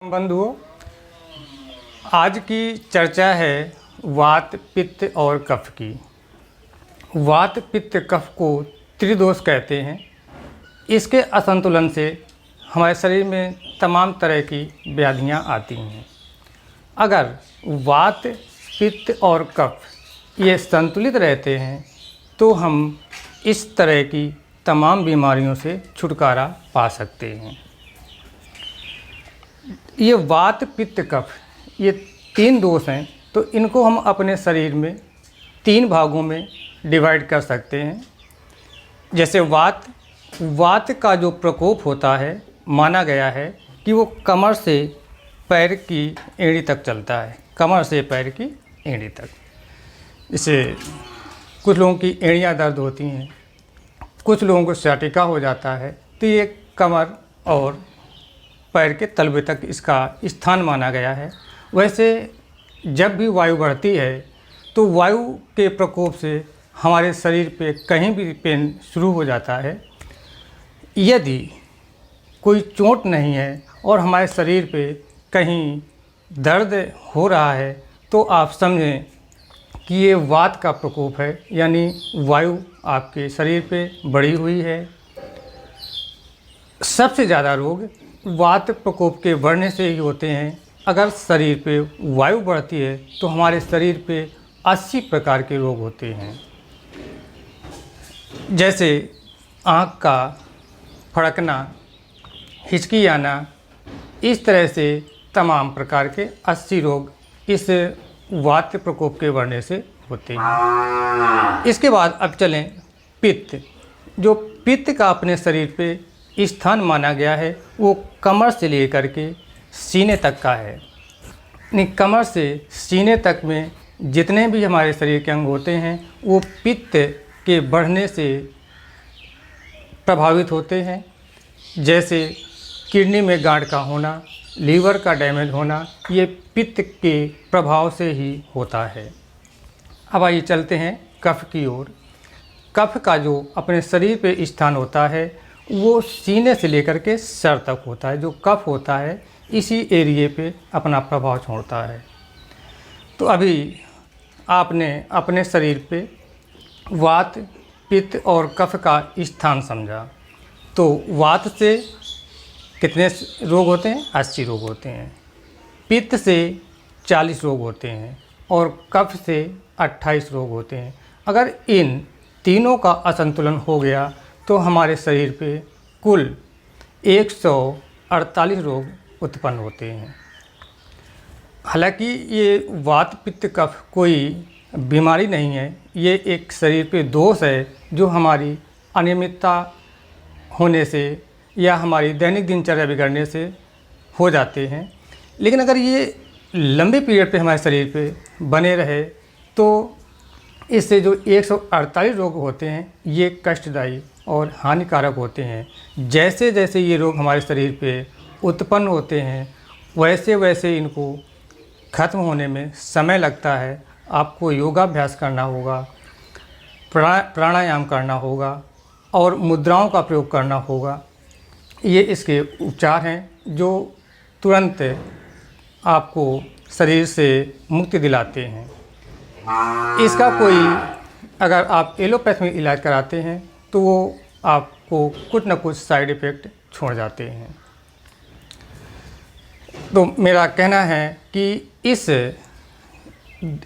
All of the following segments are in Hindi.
बंधुओं, आज की चर्चा है वात पित्त और कफ की। वात पित्त कफ को त्रिदोष कहते हैं। इसके असंतुलन से हमारे शरीर में तमाम तरह की व्याधियां आती हैं। अगर वात पित्त और कफ ये संतुलित रहते हैं तो हम इस तरह की तमाम बीमारियों से छुटकारा पा सकते हैं। ये वात पित्त कफ ये तीन दोष हैं, तो इनको हम अपने शरीर में तीन भागों में डिवाइड कर सकते हैं। जैसे वात का जो प्रकोप होता है, माना गया है कि वो कमर से पैर की एड़ी तक चलता है। कमर से पैर की एड़ी तक। जैसे कुछ लोगों की एड़ियाँ दर्द होती हैं, कुछ लोगों को सयाटिका हो जाता है, तो ये कमर और पैर के तलवे तक इसका स्थान माना गया है। वैसे जब भी वायु बढ़ती है तो वायु के प्रकोप से हमारे शरीर पे कहीं भी पेन शुरू हो जाता है। यदि कोई चोट नहीं है और हमारे शरीर पे कहीं दर्द हो रहा है तो आप समझें कि ये वात का प्रकोप है, यानी वायु आपके शरीर पे बढ़ी हुई है। सबसे ज़्यादा रोग वात प्रकोप के बढ़ने से ही होते हैं। अगर शरीर पे वायु बढ़ती है तो हमारे शरीर पे 80 प्रकार के रोग होते हैं। जैसे आँख का फड़कना, हिचकी आना, इस तरह से तमाम प्रकार के 80 रोग इस वात प्रकोप के बढ़ने से होते हैं। इसके बाद अब चलें पित्त। जो पित्त का अपने शरीर पे स्थान माना गया है वो कमर से लेकर के सीने तक का है। यानी कमर से सीने तक में जितने भी हमारे शरीर के अंग होते हैं वो पित्त के बढ़ने से प्रभावित होते हैं। जैसे किडनी में गांठ का होना, लीवर का डैमेज होना, ये पित्त के प्रभाव से ही होता है। अब आइए चलते हैं कफ की ओर। कफ का जो अपने शरीर पे स्थान होता है वो सीने से लेकर के सर तक होता है। जो कफ होता है इसी एरिए पे अपना प्रभाव छोड़ता है। तो अभी आपने अपने शरीर पे वात पित्त और कफ का स्थान समझा। तो वात से कितने रोग होते हैं? 80 रोग होते हैं। पित्त से 40 रोग होते हैं और कफ से 28 रोग होते हैं। अगर इन तीनों का असंतुलन हो गया तो हमारे शरीर पे कुल 148 रोग उत्पन्न होते हैं। हालांकि ये वात पित्त कफ कोई बीमारी नहीं है, ये एक शरीर पे दोष है जो हमारी अनियमितता होने से या हमारी दैनिक दिनचर्या बिगड़ने से हो जाते हैं। लेकिन अगर ये लंबे पीरियड पे हमारे शरीर पे बने रहे तो इससे जो 148 रोग होते हैं ये कष्टदायी और हानिकारक होते हैं। जैसे जैसे ये रोग हमारे शरीर पे उत्पन्न होते हैं वैसे वैसे इनको खत्म होने में समय लगता है। आपको योगाभ्यास करना होगा, प्राणायाम करना होगा और मुद्राओं का प्रयोग करना होगा। ये इसके उपचार हैं जो तुरंत आपको शरीर से मुक्ति दिलाते हैं। इसका कोई अगर आप एलोपैथ में इलाज कराते हैं तो वो आपको कुछ न कुछ साइड इफ़ेक्ट छोड़ जाते हैं। तो मेरा कहना है कि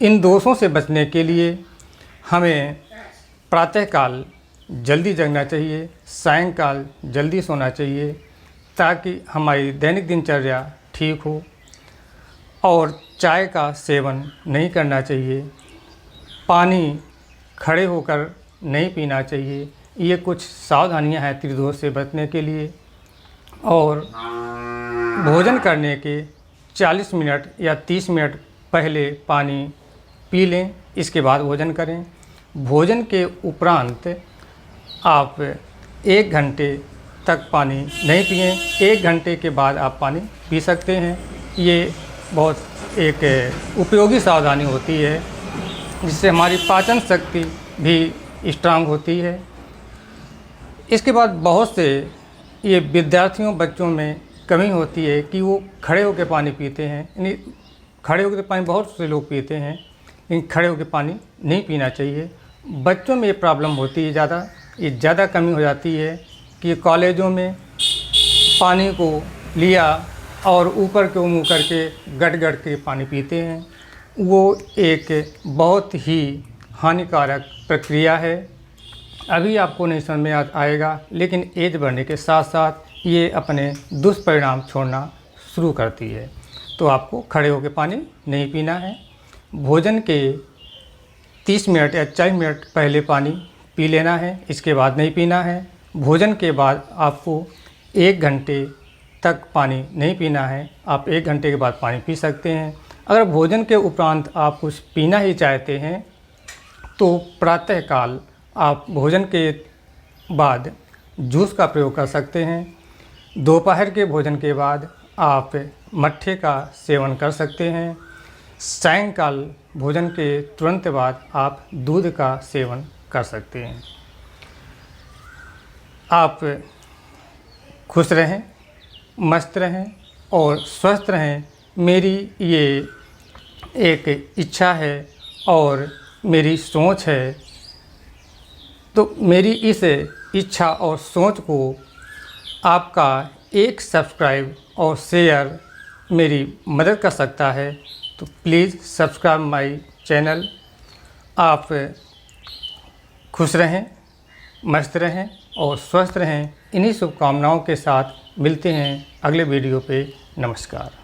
इन दोषों से बचने के लिए हमें प्रातःकाल जल्दी जगना चाहिए, सायंकाल जल्दी सोना चाहिए ताकि हमारी दैनिक दिनचर्या ठीक हो। और चाय का सेवन नहीं करना चाहिए, पानी खड़े होकर नहीं पीना चाहिए। ये कुछ सावधानियां हैं त्रिदोष से बचने के लिए। और भोजन करने के 40 मिनट या 30 मिनट पहले पानी पी लें, इसके बाद भोजन करें। भोजन के उपरांत आप 1 घंटे तक पानी नहीं पिएं, 1 घंटे के बाद आप पानी पी सकते हैं। ये बहुत एक उपयोगी सावधानी होती है जिससे हमारी पाचन शक्ति भी स्ट्रांग होती है। इसके बाद बहुत से ये विद्यार्थियों बच्चों में कमी होती है कि वो खड़े होकर पानी पीते हैं। यानी खड़े होकर पानी बहुत से लोग पीते हैं, लेकिन खड़े होकर पानी नहीं पीना चाहिए। बच्चों में ये प्रॉब्लम होती है ज़्यादा कमी हो जाती है कि कॉलेजों में पानी को लिया और ऊपर को मुँह करके गट के पानी पीते हैं। वो एक बहुत ही हानिकारक प्रक्रिया है। अभी आपको नहीं समझ में आएगा, लेकिन एज बढ़ने के साथ साथ ये अपने दुष्परिणाम छोड़ना शुरू करती है। तो आपको खड़े होकर पानी नहीं पीना है। भोजन के 30 मिनट या 40 मिनट पहले पानी पी लेना है, इसके बाद नहीं पीना है। भोजन के बाद आपको 1 घंटे तक पानी नहीं पीना है। आप 1 घंटे के बाद पानी पी सकते हैं। अगर भोजन के उपरांत आप कुछ पीना ही चाहते हैं तो प्रातःकाल आप भोजन के बाद जूस का प्रयोग कर सकते हैं। दोपहर के भोजन के बाद आप मट्ठे का सेवन कर सकते हैं। सायंकाल भोजन के तुरंत बाद आप दूध का सेवन कर सकते हैं। आप खुश रहें, मस्त रहें और स्वस्थ रहें। मेरी ये एक इच्छा है और मेरी सोच है। तो मेरी इस इच्छा और सोच को आपका एक सब्सक्राइब और शेयर मेरी मदद कर सकता है। तो प्लीज़ सब्सक्राइब माय चैनल। आप खुश रहें, मस्त रहें और स्वस्थ रहें। इन्हीं शुभकामनाओं के साथ मिलते हैं अगले वीडियो पे। नमस्कार।